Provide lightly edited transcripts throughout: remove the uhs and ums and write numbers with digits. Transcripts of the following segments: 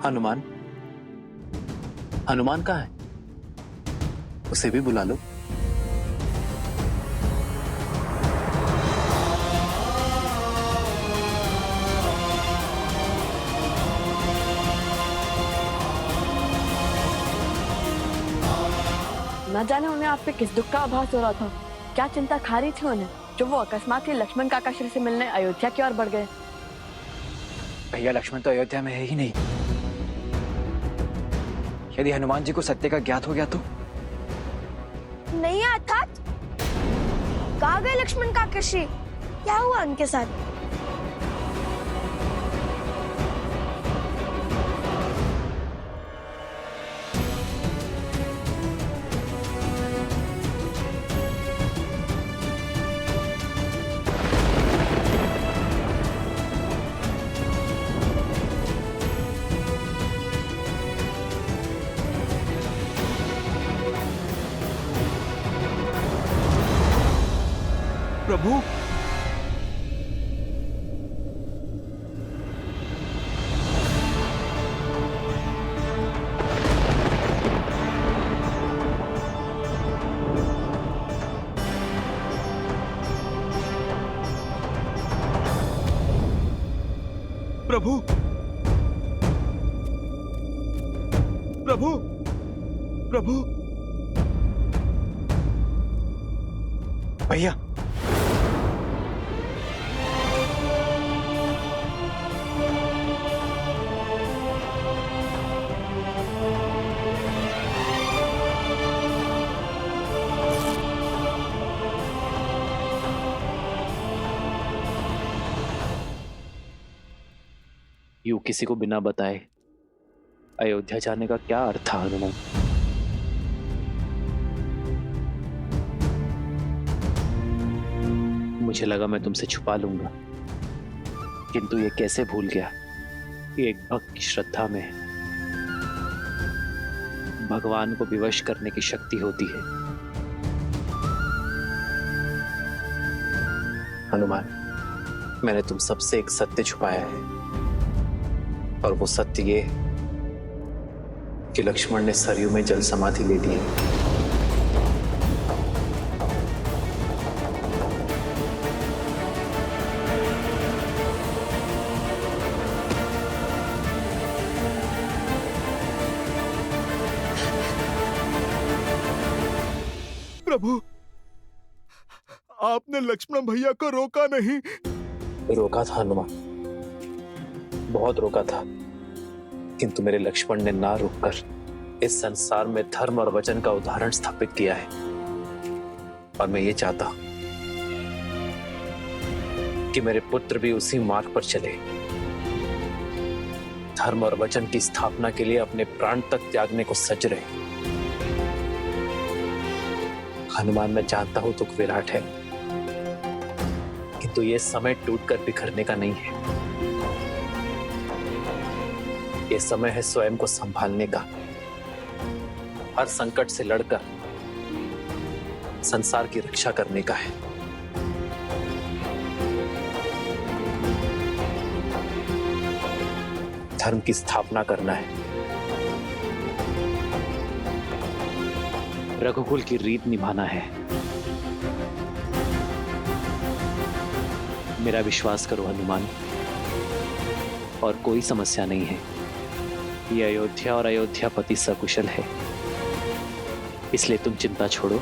हनुमान, हनुमान कहाँ है? उसे भी बुला लो। न जाने उन्हें आप पे किस दुख का आभास हो रहा था, क्या चिंता खा रही थी उन्हें, जो वो अकस्मात ही लक्ष्मण काका श्री से मिलने अयोध्या की ओर बढ़ गए। भैया, लक्ष्मण तो अयोध्या में है ही नहीं। यदि हनुमान जी को सत्य का ज्ञात हो गया तो? नहीं अर्थात कहाँ गए लक्ष्मण काका श्री? क्या हुआ उनके साथ? प्रभु, प्रभु, प्रभु, प्रभु। भैया, यूं किसी को बिना बताए अयोध्या जाने का क्या अर्थ था हनुमान? मुझे लगा मैं तुमसे छुपा लूंगा, किंतु ये कैसे भूल गया कि एक भक्त की श्रद्धा में भगवान को विवश करने की शक्ति होती है। हनुमान, मैंने तुम सबसे एक सत्य छुपाया है, और वो सत्य ये कि लक्ष्मण ने सरयू में जल समाधि ले ली है। प्रभु, आपने लक्ष्मण भैया को रोका नहीं? रोका था हनुमान, बहुत रोका था, किंतु मेरे लक्ष्मण ने ना रुककर इस संसार में धर्म और वचन का उदाहरण स्थापित किया है। और मैं ये चाहता हूं कि मेरे पुत्र भी उसी मार्ग पर चले, धर्म और वचन की स्थापना के लिए अपने प्राण तक त्यागने को सज रहे। हनुमान, मैं जानता हूं दुख विराट है, किंतु ये समय टूटकर बिखरने का नहीं है। ये समय है स्वयं को संभालने का, हर संकट से लड़कर संसार की रक्षा करने का है। धर्म की स्थापना करना है, रघुकुल की रीत निभाना है। मेरा विश्वास करो हनुमान, और कोई समस्या नहीं है। ये अयोध्या और अयोध्यापति सकुशल है, इसलिए तुम चिंता छोड़ो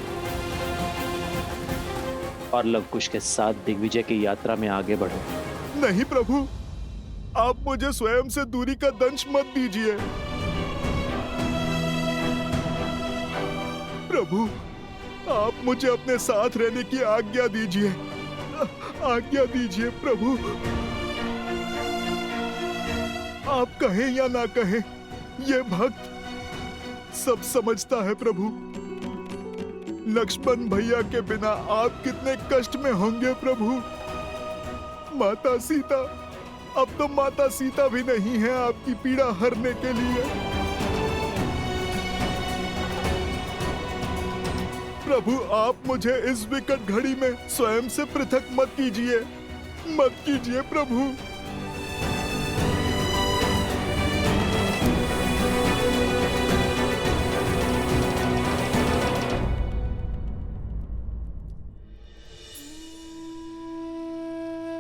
और लवकुश के साथ दिग्विजय की यात्रा में आगे बढ़ो। नहीं प्रभु, आप मुझे स्वयं से दूरी का दंश मत दीजिए। प्रभु, आप मुझे अपने साथ रहने की आज्ञा दीजिए, आज्ञा दीजिए प्रभु। आप कहें या ना कहें, ये भक्त सब समझता है प्रभु। लक्ष्मण भैया के बिना आप कितने कष्ट में होंगे प्रभु। माता सीता, अब तो माता सीता भी नहीं है आपकी पीड़ा हरने के लिए। प्रभु, आप मुझे इस विकट घड़ी में स्वयं से पृथक मत कीजिए, मत कीजिए प्रभु।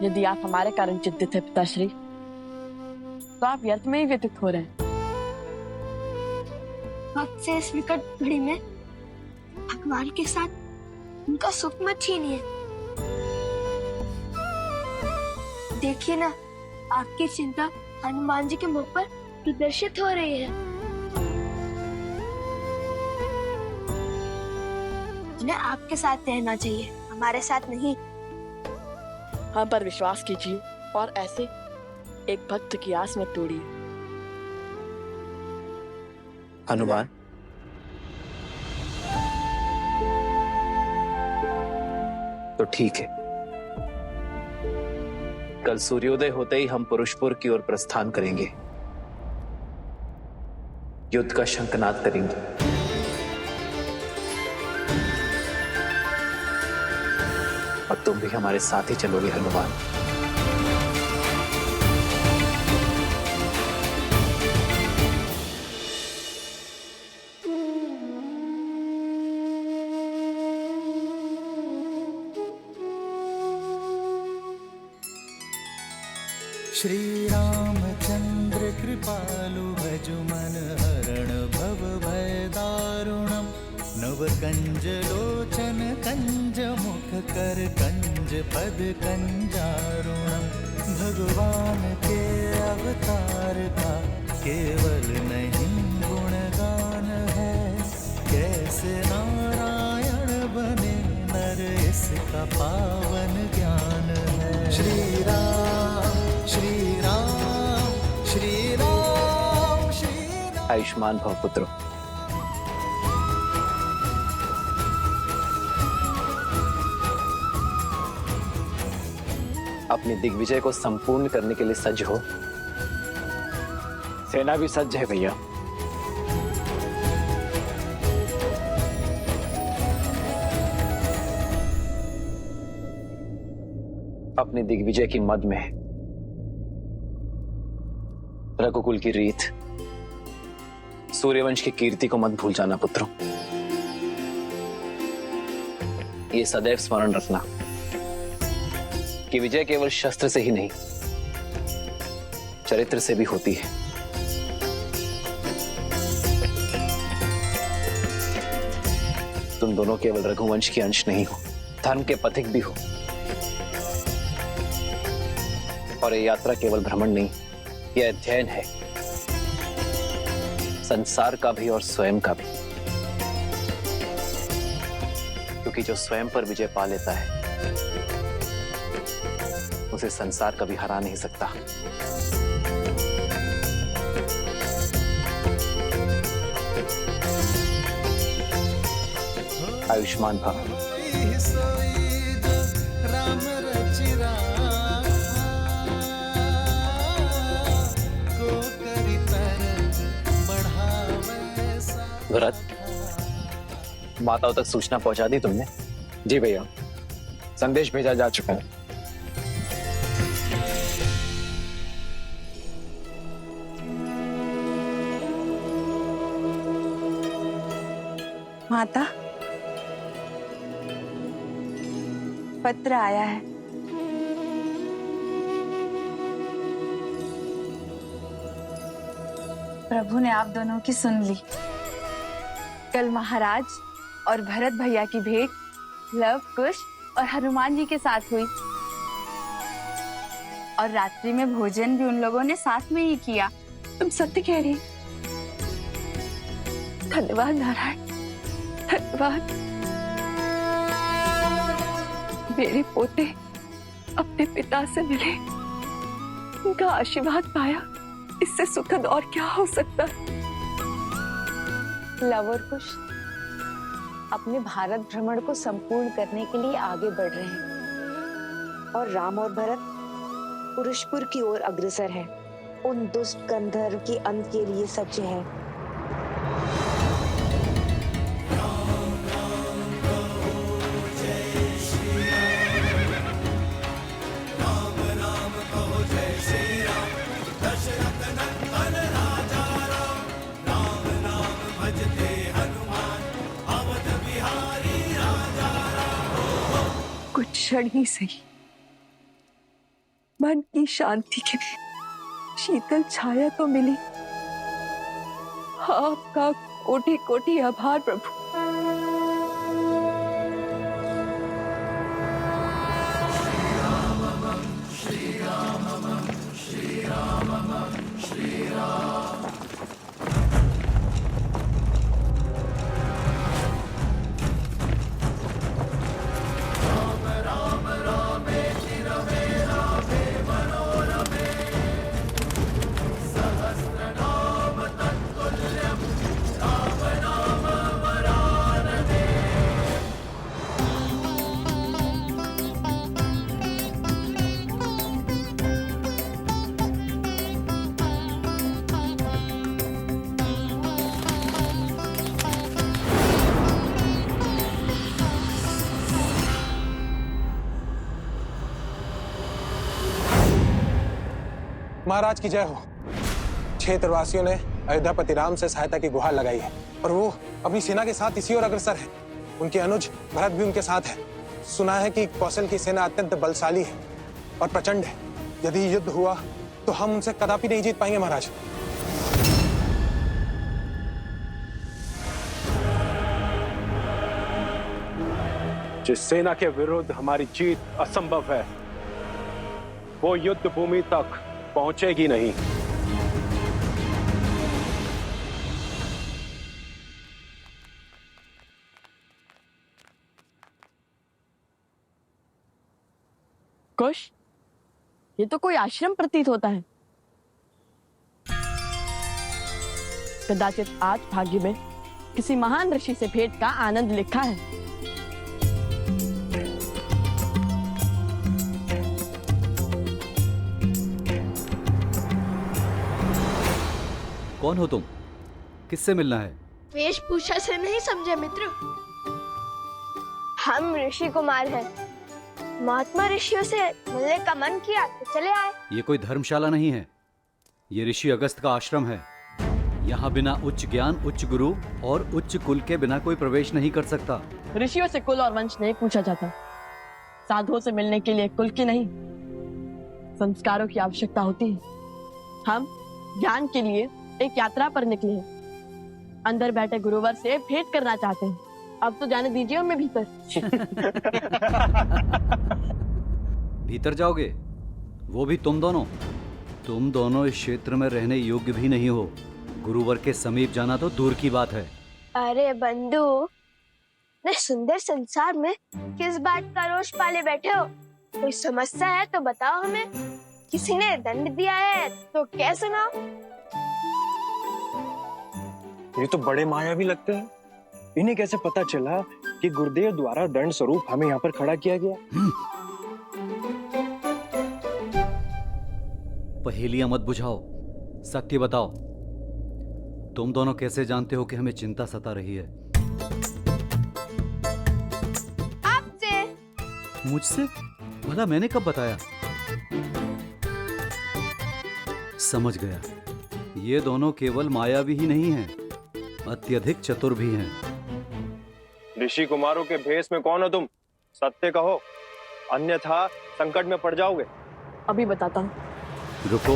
यदि आप हमारे कारण चिंतित हैं पिताश्री, तो आप व्यर्थ में ही व्यतीत हो रहे हैं। वक्त से इस विकट घड़ी में भगवान के साथ उनका सुख मत छीनिए। देखिए ना, आपकी चिंता हनुमान जी के मुख पर प्रदर्शित हो रही है। उन्हें आपके साथ रहना चाहिए, हमारे साथ नहीं। हम पर विश्वास कीजिए और ऐसे एक भक्त की आस मत तोड़िए। हनुमान, तो ठीक है, कल सूर्योदय होते ही हम पुरुषपुर की ओर प्रस्थान करेंगे, युद्ध का शंखनाद करेंगे। और तुम भी हमारे साथ ही चलोगे हनुमान। श्री रामचंद्र कृपालु भजु मन हरण भव भय दारुणम नव कंज लोचन कंज मुख कर कंज पद कंजारुणम। भगवान के अवतार का केवल नहीं गुणगान है, कैसे नारायण बने नर इसका पावन ज्ञान है। श्री राम श्री राम श्री राम श्री राम। आयुष्मान भव पुत्रो। अपनी दिग्विजय को संपूर्ण करने के लिए सज्ज हो। सेना भी सज्ज है भैया। अपनी दिग्विजय की मद में रघुकुल की रीत, सूर्यवंश की कीर्ति को मत भूल जाना पुत्रों। ये सदैव स्मरण रखना कि विजय केवल शस्त्र से ही नहीं, चरित्र से भी होती है। तुम दोनों केवल रघुवंश के अंश नहीं हो, धर्म के पथिक भी हो। और ये यात्रा केवल भ्रमण नहीं, यह अध्ययन है, संसार का भी और स्वयं का भी। क्योंकि जो स्वयं पर विजय पा लेता है, उसे संसार कभी हरा नहीं सकता। आयुष्मान भव। भरत, माताओं तक सूचना पहुंचा दी तुमने? जी भैया, संदेश भेजा जा चुका है। माता, पत्र आया है। प्रभु ने आप दोनों की सुन ली। कल महाराज और भरत भैया की भेंट लव, कुश और हनुमान जी के साथ हुई, और रात्रि में भोजन भी उन लोगों ने साथ में ही किया। तुम सत्य कह रही। धन्यवाद नारायण, धन्यवाद। मेरे पोते अपने पिता से मिले, उनका आशीर्वाद पाया, इससे सुखद और क्या हो सकता। लव और कुश अपने भारत भ्रमण को संपूर्ण करने के लिए आगे बढ़ रहे हैं, और राम और भरत पुरुषपुर की ओर अग्रसर हैं, उन दुष्ट गंधर्व के अंत के लिए सज्ज हैं। कुछ क्षण ही सही, मन की शांति के लिए शीतल छाया तो मिली। आपका कोटि कोटि आभार प्रभु। महाराज की जय हो। क्षेत्रवासियों ने अयोध्यापति राम से सहायता की गुहार लगाई है और वो अपनी सेना के साथ इसी ओर अग्रसर है। उनके अनुज भरत भी उनके साथ है। सुना है कि कौशल की सेना अत्यंत बलशाली है और प्रचंड है। यदि युद्ध हुआ तो हम उनसे कदापि नहीं जीत पाएंगे महाराज। जिस सेना के विरुद्ध हमारी जीत असंभव है वो युद्ध भूमि तक पहुंचेगी नहीं। कुश, ये तो कोई आश्रम प्रतीत होता है। कदाचित आज भाग्य में किसी महान ऋषि से भेंट का आनंद लिखा है। कौन हो तुम? किससे मिलना है? वेशभूषा से नहीं समझे मित्र, हम ऋषि कुमार हैं। महात्मा ऋषियों से मिलने का मन किया तो चले आए। ये कोई धर्मशाला नहीं है, ये ऋषि अगस्त का आश्रम है। यहाँ बिना उच्च ज्ञान, उच्च गुरु और उच्च कुल के बिना कोई प्रवेश नहीं कर सकता। ऋषियों से कुल और वंश नहीं पूछा जाता। साधुओं से मिलने के लिए कुल की नहीं, संस्कारों की आवश्यकता होती है। हम ज्ञान के लिए एक यात्रा पर निकले हैं। अंदर बैठे गुरुवर से भेंट करना चाहते हैं। अब तो जाने दीजिए उनमें भीतर। भीतर जाओगे? वो भी तुम दोनों? तुम दोनों इस क्षेत्र में रहने योग्य भी नहीं हो। गुरुवर के समीप जाना तो दूर की बात है। अरे बंधु, इतने सुंदर संसार में किस बात का रोष पाले बैठे हो? कोई समस्या है तो बताओ हमें। किसी ने दंड दिया है तो क्या सुनाओ? ये तो बड़े मायावी लगते हैं। इन्हें कैसे पता चला कि गुरुदेव द्वारा दंड स्वरूप हमें यहाँ पर खड़ा किया गया? पहेलियां मत बुझाओ, सत्य बताओ। तुम दोनों कैसे जानते हो कि हमें चिंता सता रही है? आपसे। मुझसे? भला मैंने कब बताया? समझ गया, ये दोनों केवल मायावी ही नहीं हैं, अत्यधिक चतुर भी हैं। ऋषि कुमारों के भेष में कौन हो तुम? सत्य कहो, अन्यथा संकट में पड़ जाओगे। अभी बताता हूँ। रुको।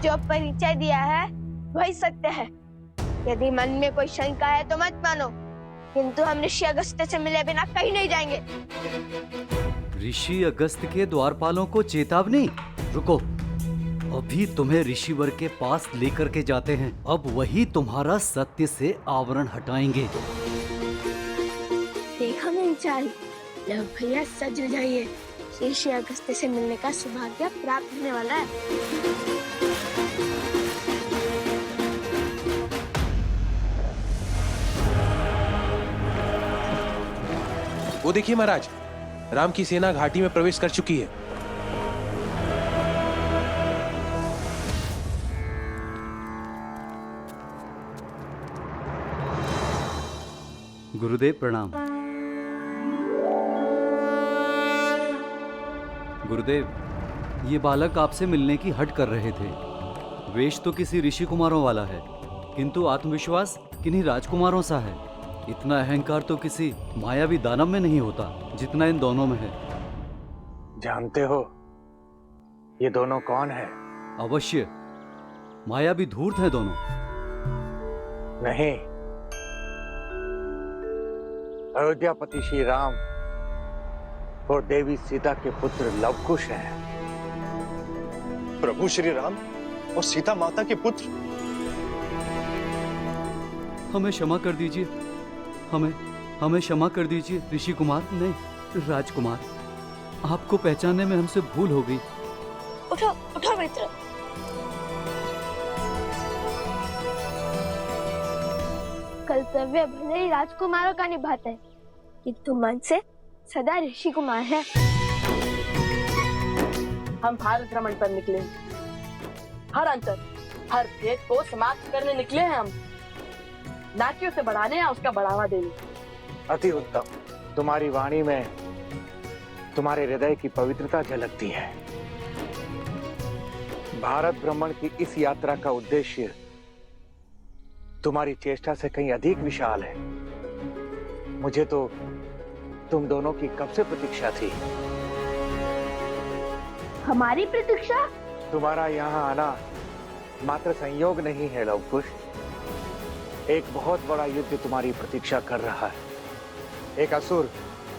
जो परिचय दिया है वही सत्य है। यदि मन में कोई शंका है तो मत मानो, किंतु हम ऋषि अगस्त से मिले बिना कहीं नहीं जाएंगे। ऋषि अगस्त के द्वारपालों को चेतावनी? रुको, अभी तुम्हें ऋषिवर के पास लेकर के जाते हैं। अब वही तुम्हारा सत्य से आवरण हटाएंगे। देखा मेरी चाल, लो भैया सज जाइए, ऋषि अगस्त से मिलने का सौभाग्य प्राप्त होने वाला है। वो देखिए महाराज, राम की सेना घाटी में प्रवेश कर चुकी है। गुरुदेव प्रणाम। गुरुदेव, ये बालक आपसे मिलने की हट कर रहे थे। वेश तो किसी ऋषि कुमारों वाला है, किंतु आत्मविश्वास किन्हीं राजकुमारों सा है। इतना अहंकार तो किसी मायावी दानव में नहीं होता जितना इन दोनों में है। जानते हो ये दोनों कौन है? अवश्य, मायावी धूर्त हैं दोनों। नहीं, अयोध्यापति श्री राम और देवी सीता के पुत्र लवकुश हैं। प्रभु श्री राम और सीता माता के पुत्र। हमें क्षमा कर दीजिए, हमें क्षमा कर दीजिए ऋषि कुमार, नहीं राजकुमार। आपको पहचानने में हमसे भूल हो गई। उठो उठो मित्र। कर्तव्य भले ही राजकुमारों का निभाते हैं, किंतु मन से सदा ऋषि कुमार है। हम भारत भ्रमण पर निकले हैं। हर अंतर, हर भेद को समाप्त करने निकले हैं हम, ना कि उसे बढ़ाने या उसका बढ़ावा देने। अति उत्तम। तुम्हारी वाणी में तुम्हारे हृदय की पवित्रता झलकती है। भारत भ्रमण की इस यात्रा का उद्देश्य तुम्हारी चेष्टा से कहीं अधिक विशाल है। मुझे तो तुम दोनों की कब से प्रतीक्षा थी। हमारी प्रतीक्षा? तुम्हारा यहाँ आना मात्र संयोग नहीं है लवकुश, एक बहुत बड़ा युद्ध तुम्हारी प्रतीक्षा कर रहा है। एक असुर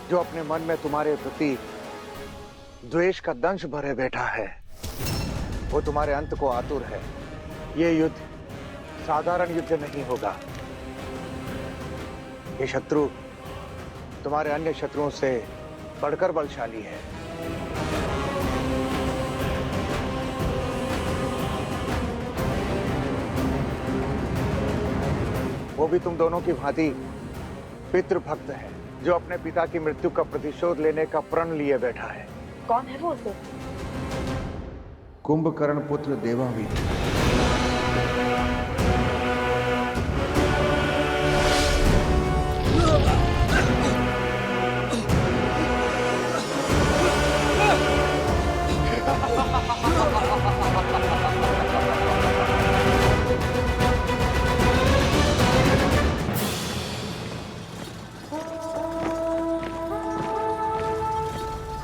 जो अपने मन में तुम्हारे प्रति द्वेष का दंश भरे बैठा है, वो तुम्हारे अंत को आतुर है। ये युद्ध साधारण युद्ध नहीं होगा। ये शत्रु तुम्हारे अन्य शत्रुओं से बढ़कर बलशाली है। वो भी तुम दोनों की भांति पितृभक्त है, जो अपने पिता की मृत्यु का प्रतिशोध लेने का प्रण लिए बैठा है। कौन है वो उसे? कुंभकर्ण पुत्र देवावीर।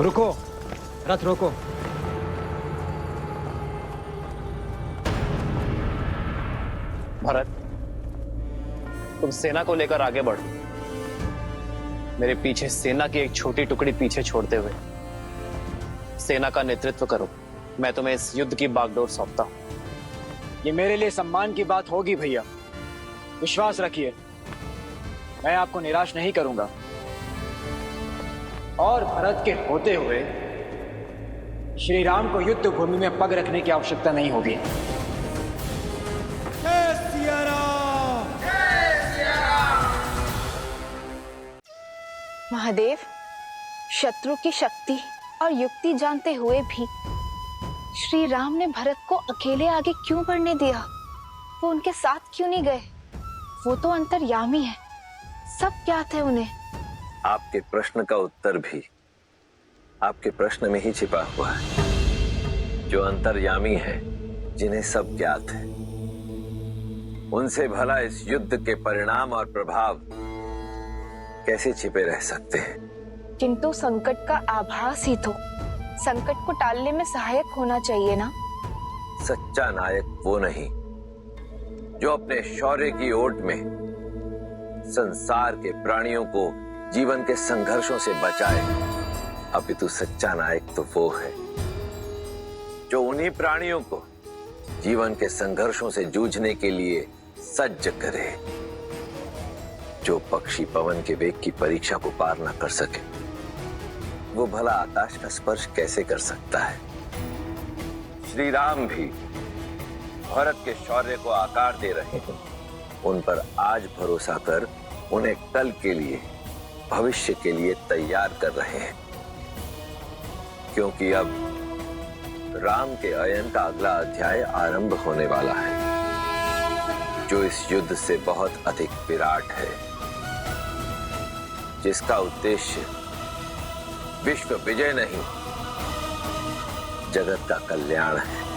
रुको, रथ रोको। भरत, तुम सेना को लेकर आगे बढ़ो। मेरे पीछे सेना की एक छोटी टुकड़ी पीछे छोड़ते हुए सेना का नेतृत्व करो। मैं तुम्हें इस युद्ध की बागडोर सौंपता हूं। ये मेरे लिए सम्मान की बात होगी भैया, विश्वास रखिए, मैं आपको निराश नहीं करूंगा। और भरत के होते हुए श्री राम को युद्ध भूमि में पग रखने की आवश्यकता नहीं होगी। महादेव, शत्रु की शक्ति और युक्ति जानते हुए भी श्री राम ने भरत को अकेले आगे क्यों बढ़ने दिया? वो उनके साथ क्यों नहीं गए? वो तो अंतर्यामी है, सब ज्ञात है उन्हें। आपके प्रश्न का उत्तर भी आपके प्रश्न में ही छिपा हुआ है। जो अंतर्यामी है, जिन्हें सब ज्ञात है, उनसे भला इस युद्ध के परिणाम और प्रभाव कैसे छिपे रह सकते हैं? किंतु संकट का आभास ही तो संकट को टालने में सहायक होना चाहिए ना। सच्चा नायक वो नहीं जो अपने शौर्य की ओट में संसार के प्राणियों को जीवन के संघर्षों से बचाए, अपितु सच्चा नायक तो वो है जो उन्हीं प्राणियों को जीवन के संघर्षों से जूझने के लिए सज्ज करे। जो पक्षी पवन के वेग की परीक्षा को पार न कर सके, वो भला आकाश का स्पर्श कैसे कर सकता है? श्री राम भी भारत के शौर्य को आकार दे रहे हैं। उन पर आज भरोसा कर उन्हें कल के लिए, भविष्य के लिए तैयार कर रहे हैं, क्योंकि अब राम के अयन का अगला अध्याय आरंभ होने वाला है, जो इस युद्ध से बहुत अधिक विराट है, जिसका उद्देश्य विश्व विजय नहीं, जगत का कल्याण है।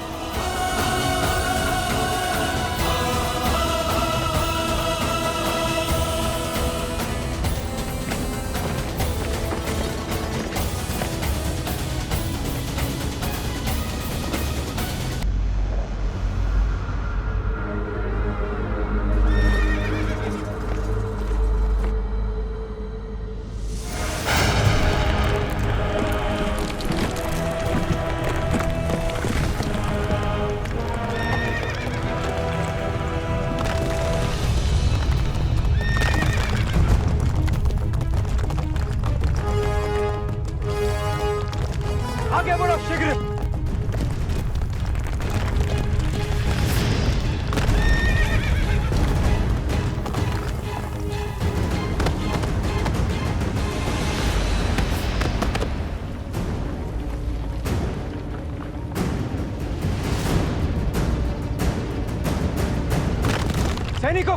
सैनिकों,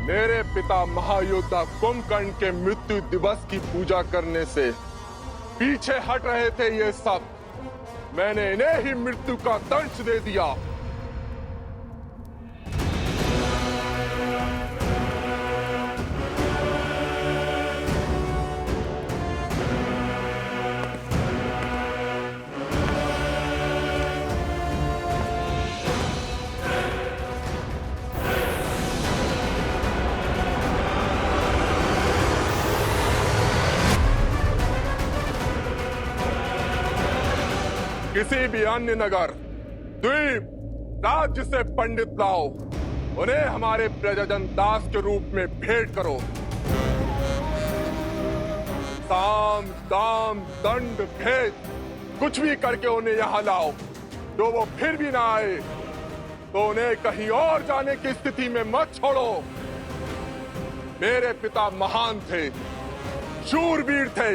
मेरे पिता महायोद्धा कुंभकर्ण के मृत्यु दिवस की पूजा करने से पीछे हट रहे थे ये सब। मैंने इन्हें ही मृत्यु का दंश दे दिया। किसी भी अन्य नगर, द्वीप, राज्य से पंडित लाओ, उन्हें हमारे प्रजाजन दास के रूप में भेंट करो। साम, दाम, दंड, भेद कुछ भी करके उन्हें यहाँ लाओ। जो वो फिर भी ना आए तो उन्हें कहीं और जाने की स्थिति में मत छोड़ो। मेरे पिता महान थे, शूरवीर थे,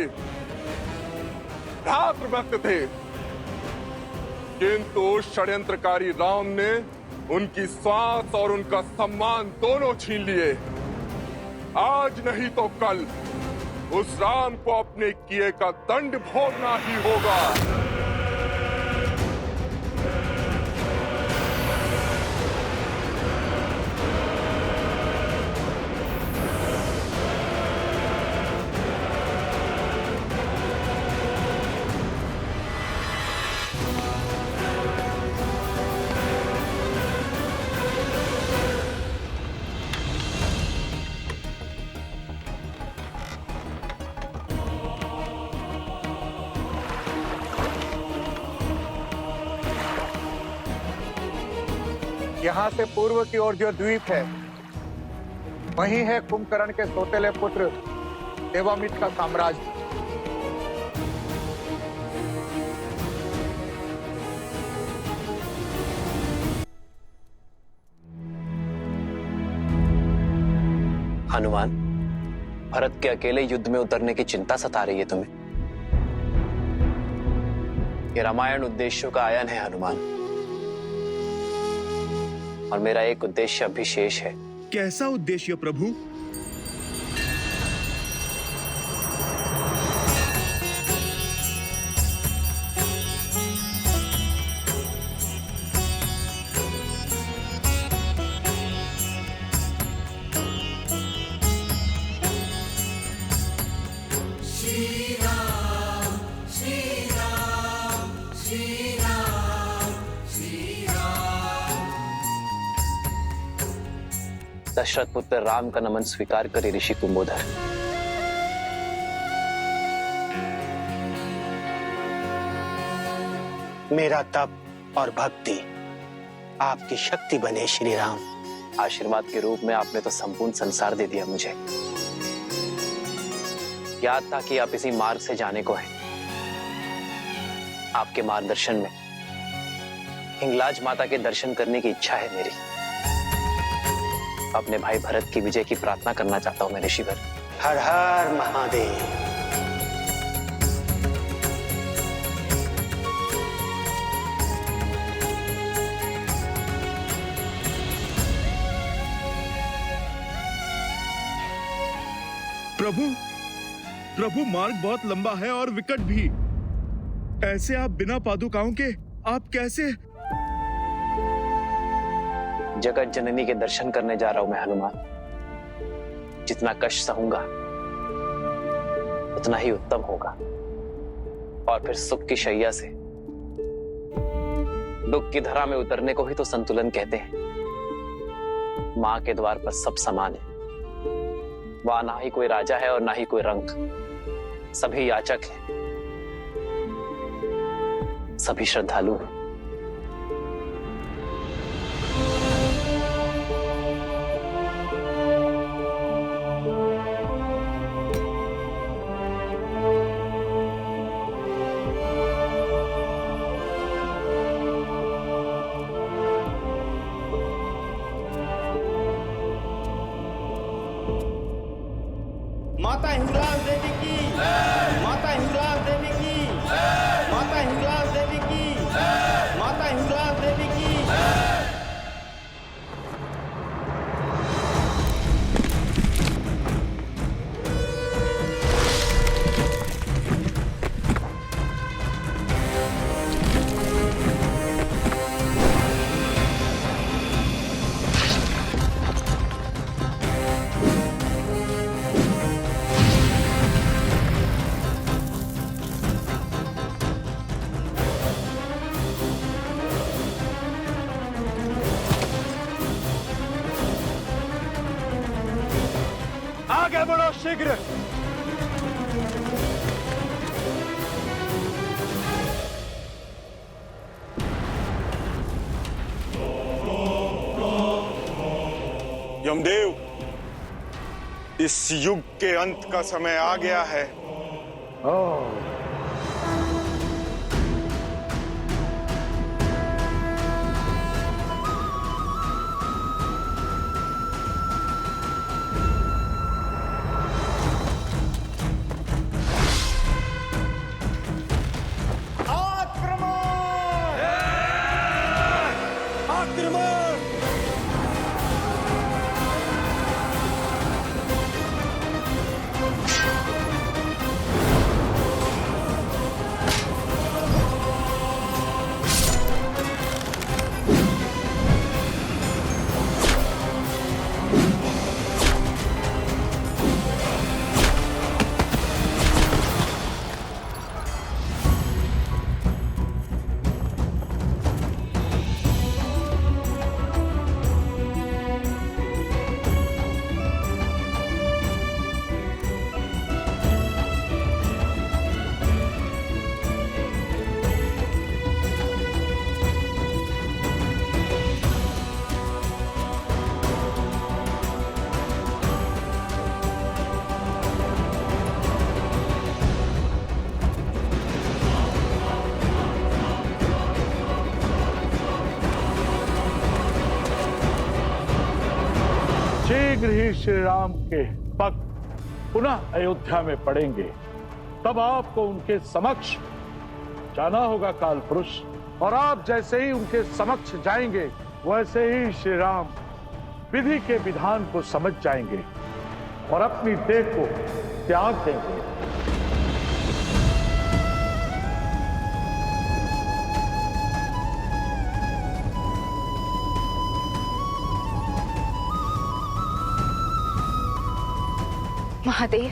भ्रातृभक्त थे, किंतु षड्यंत्रकारी राम ने उनकी सांस और उनका सम्मान दोनों छीन लिए। आज नहीं तो कल उस राम को अपने किए का दंड भोगना ही होगा। यहाँ से पूर्व की ओर जो द्वीप है, वही है कुंभकर्ण के सौतेले पुत्र देवामित्र का साम्राज्य। हनुमान, भरत के अकेले युद्ध में उतरने की चिंता सता रही है तुम्हें। ये रामायण उद्देश्यों का आयन है हनुमान, और मेरा एक उद्देश्य अभी शेष है। कैसा उद्देश्य प्रभु? दशरथ पुत्र राम का नमन स्वीकार करे ऋषि कुंभोधर। मेरा तप और भक्ति आपकी शक्ति बने श्री राम। आशीर्वाद के रूप में आपने तो संपूर्ण संसार दे दिया मुझे। याद था कि आप इसी मार्ग से जाने को हैं। आपके मार्गदर्शन में हिंगलाज माता के दर्शन करने की इच्छा है मेरी। अपने भाई भरत की विजय की प्रार्थना करना चाहता हूं मैं ऋषिवर। हर हर महादेव। प्रभु मार्ग बहुत लंबा है और विकट भी। ऐसे आप बिना पादुकाओं के आप कैसे? जगत जननी के दर्शन करने जा रहा हूं मैं हनुमान। जितना कष्ट सहूंगा उतना ही उत्तम होगा, और फिर सुख की शैया से दुख की धरा में उतरने को ही तो संतुलन कहते हैं। मां के द्वार पर सब समान है। वहां ना ही कोई राजा है और ना ही कोई रंक, सभी याचक हैं, सभी श्रद्धालु हैं। माता हिंगलाज देवी की, माता हिंगलाज देवी की, माता हिंगलाज देवी की, माता हिंगलाज देवी की। आगे बढ़ो शीघ्र। यमदेव, इस युग के अंत का समय आ गया है। शीघ्र ही श्री राम के भक्त पुनः अयोध्या में पड़ेंगे। तब आपको उनके समक्ष जाना होगा काल पुरुष, और आप जैसे ही उनके समक्ष जाएंगे वैसे ही श्री राम विधि के विधान को समझ जाएंगे और अपनी देह को त्याग देंगे। महादेव,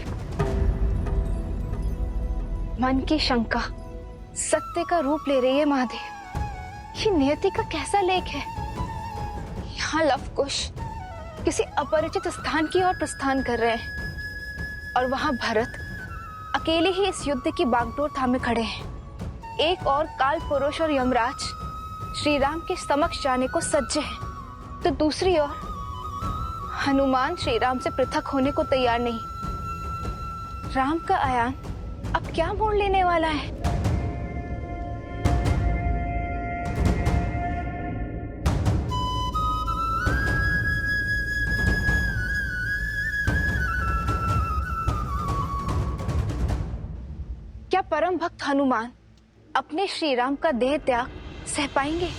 मन की शंका सत्य का रूप ले रही है। महादेव, ये नियति का कैसा लेख है? यहाँ लवकुश किसी अपरिचित स्थान की ओर प्रस्थान कर रहे हैं और वहां भरत अकेले ही इस युद्ध की बागडोर थामे खड़े हैं। एक और काल पुरुष और यमराज श्री राम के समक्ष जाने को सज्ज हैं, तो दूसरी ओर हनुमान श्री राम से पृथक होने को तैयार नहीं। राम का आयान अब क्या मोड़ लेने वाला है? क्या परम भक्त हनुमान अपने श्री राम का देह त्याग सह पाएंगे?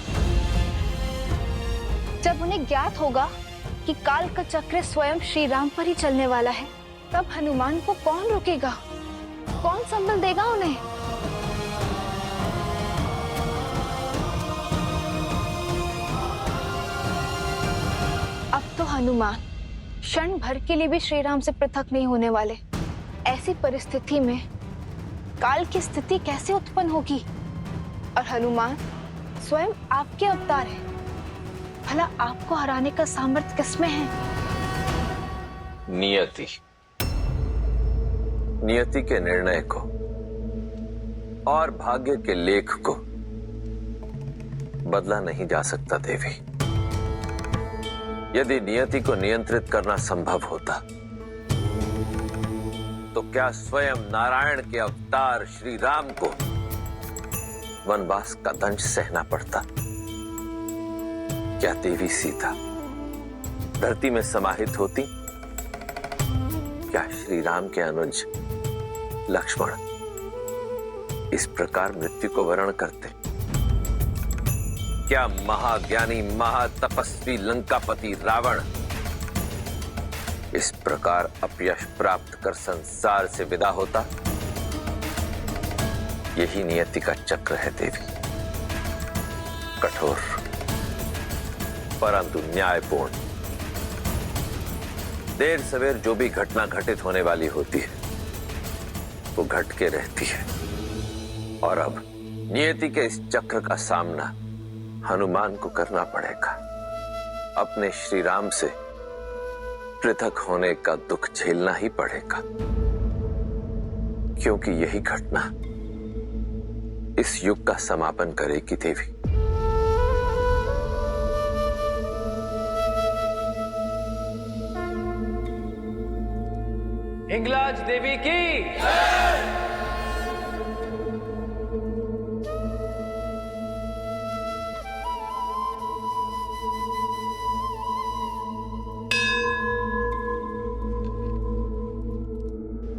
जब उन्हें ज्ञात होगा कि काल का चक्र स्वयं श्री राम पर ही चलने वाला है, तब हनुमान को कौन रोकेगा? कौन संबल देगा उन्हें? अब तो हनुमान क्षण भर के लिए भी श्री राम से पृथक नहीं होने वाले। ऐसी परिस्थिति में काल की स्थिति कैसे उत्पन्न होगी? और हनुमान स्वयं आपके अवतार हैं। भला आपको हराने का सामर्थ्य किसमें है? नियति के निर्णय को और भाग्य के लेख को बदला नहीं जा सकता देवी। यदि नियति को नियंत्रित करना संभव होता तो क्या स्वयं नारायण के अवतार श्री राम को वनवास का दंश सहना पड़ता? क्या देवी सीता धरती में समाहित होती? क्या श्री राम के अनुज लक्ष्मण इस प्रकार मृत्यु को वरण करते? क्या महाज्ञानी महातपस्वी लंकापति रावण इस प्रकार अपयश प्राप्त कर संसार से विदा होता? यही नियति का चक्र है देवी। कठोर परंतु न्यायपूर्ण। देर सवेर जो भी घटना घटित होने वाली होती है वो घट के रहती है। और अब नियति के इस चक्र का सामना हनुमान को करना पड़ेगा। अपने श्री राम से पृथक होने का दुख झेलना ही पड़ेगा, क्योंकि यही घटना इस युग का समापन करेगी देवी। हिंगलाज देवी की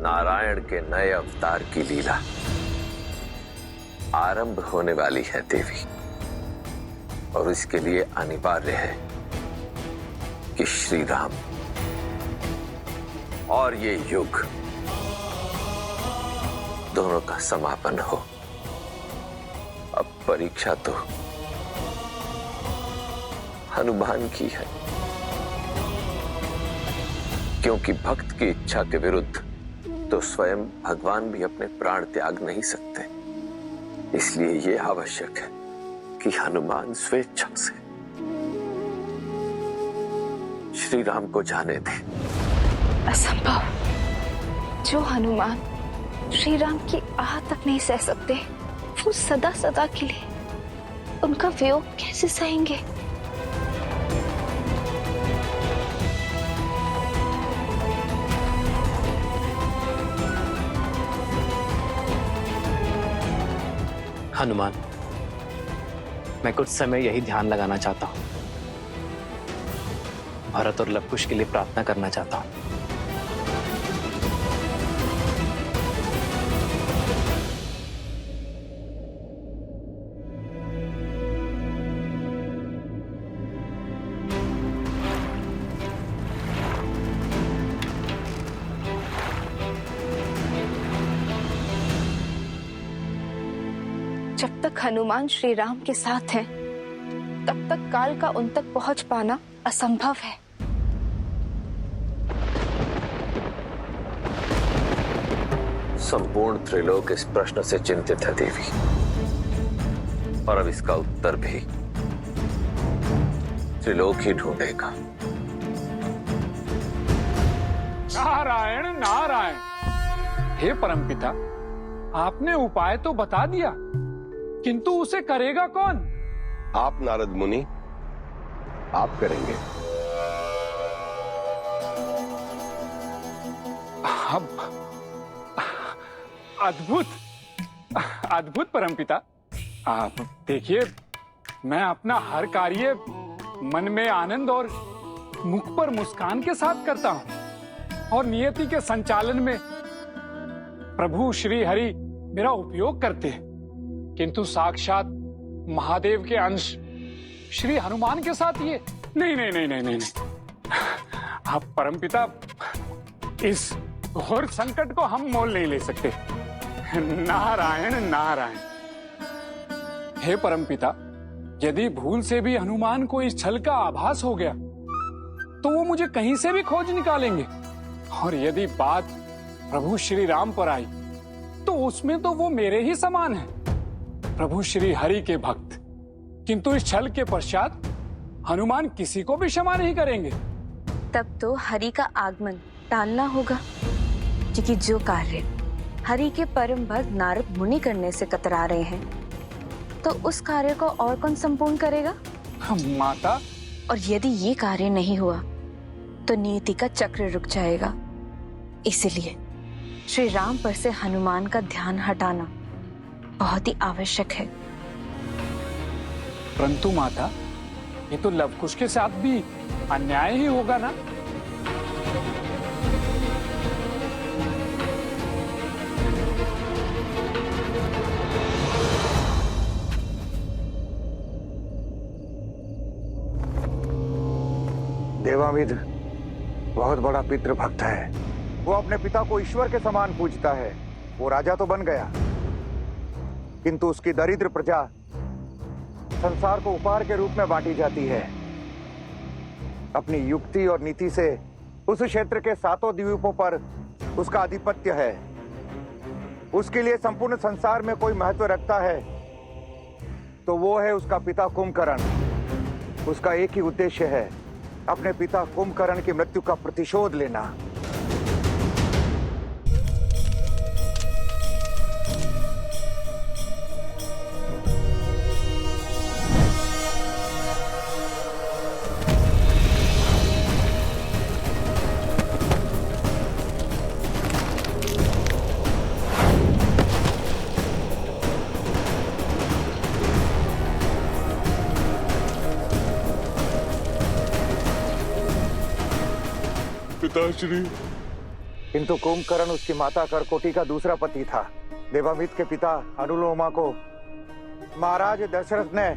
नारायण के नए अवतार की लीला आरंभ होने वाली है देवी, और इसके लिए अनिवार्य है कि श्री राम और ये युग दोनों का समापन हो। अब परीक्षा तो हनुमान की है, क्योंकि भक्त की इच्छा के विरुद्ध तो स्वयं भगवान भी अपने प्राण त्याग नहीं सकते। इसलिए यह आवश्यक है कि हनुमान स्वेच्छा से श्री राम को जाने दे। असंभव। जो हनुमान श्री राम की आह तक नहीं सह सकते, वो सदा सदा के लिए उनका वियोग कैसे सहेंगे? हनुमान, मैं कुछ समय यही ध्यान लगाना चाहता हूं। भरत और लवकुश के लिए प्रार्थना करना चाहता हूं। जब तक हनुमान श्री राम के साथ हैं, तब तक काल का उन तक पहुंच पाना असंभव है। संपूर्ण त्रिलोक इस प्रश्न से चिंतित है देवी, और अब इसका उत्तर भी त्रिलोक ही ढूंढेगा। नारायण नारायण। हे परमपिता, आपने उपाय तो बता दिया, किंतु उसे करेगा कौन? आप नारद मुनि, आप करेंगे। अब अद्भुत अद्भुत परमपिता। आप देखिए, मैं अपना हर कार्य मन में आनंद और मुख पर मुस्कान के साथ करता हूं, और नियति के संचालन में प्रभु श्री हरि मेरा उपयोग करते हैं। किंतु साक्षात महादेव के अंश श्री हनुमान के साथ ये नहीं नहीं नहीं नहीं नहीं, नहीं। आप परमपिता इस घोर संकट को हम मोल नहीं ले सकते। नारायण नारायण। हे परमपिता, यदि भूल से भी हनुमान को इस छल का आभास हो गया तो वो मुझे कहीं से भी खोज निकालेंगे, और यदि बात प्रभु श्री राम पर आई तो उसमें तो वो मेरे ही समान है, प्रभु श्री हरि के भक्त। किंतु इस छल के पश्चात हनुमान किसी को भी क्षमा नहीं करेंगे। तब तो हरि का आगमन टालना होगा, क्योंकि जो कार्य हरि के परम भक्त नारद मुनि करने से कतरा रहे हैं, तो उस कार्य को और कौन संपूर्ण करेगा? माता। और यदि ये कार्य नहीं हुआ तो नियति का चक्र रुक जाएगा। इसलिए श्री राम पर से हनुमान का ध्यान हटाना बहुत ही आवश्यक है। परंतु माता, ये तो लवकुश के साथ भी अन्याय ही होगा ना? देवामिद बहुत बड़ा पितृभक्त है। वो अपने पिता को ईश्वर के समान पूजता है। वो राजा तो बन गया, किंतु उसकी दरिद्र प्रजा संसार को उपहार के रूप में बांटी जाती है। अपनी युक्ति और नीति से उस क्षेत्र के 7 द्वीपों पर उसका आधिपत्य है। उसके लिए संपूर्ण संसार में कोई महत्व रखता है तो वो है उसका पिता कुंभकर्ण। उसका एक ही उद्देश्य है, अपने पिता कुंभकर्ण की मृत्यु का प्रतिशोध लेना। पिताश्री। किंतु कुंभकर्ण उसकी माता करकोटी का दूसरा पति था। देवामित के पिता अनुलोमा को महाराज दशरथ ने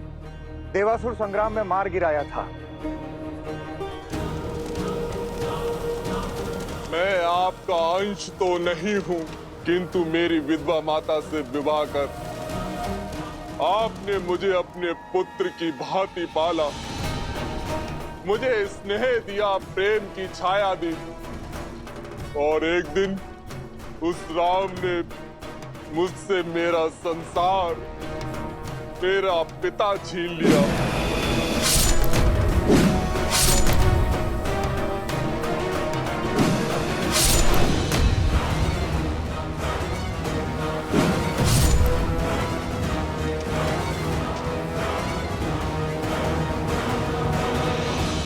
देवासुर संग्राम में मार गिराया था। मैं आपका अंश तो नहीं हूं, किंतु मेरी विधवा माता से विवाह कर आपने मुझे अपने पुत्र की भांति पाला, मुझे स्नेह दिया, प्रेम की छाया दी, और एक दिन उस राम ने मुझसे मेरा संसार, मेरा पिता छीन लिया।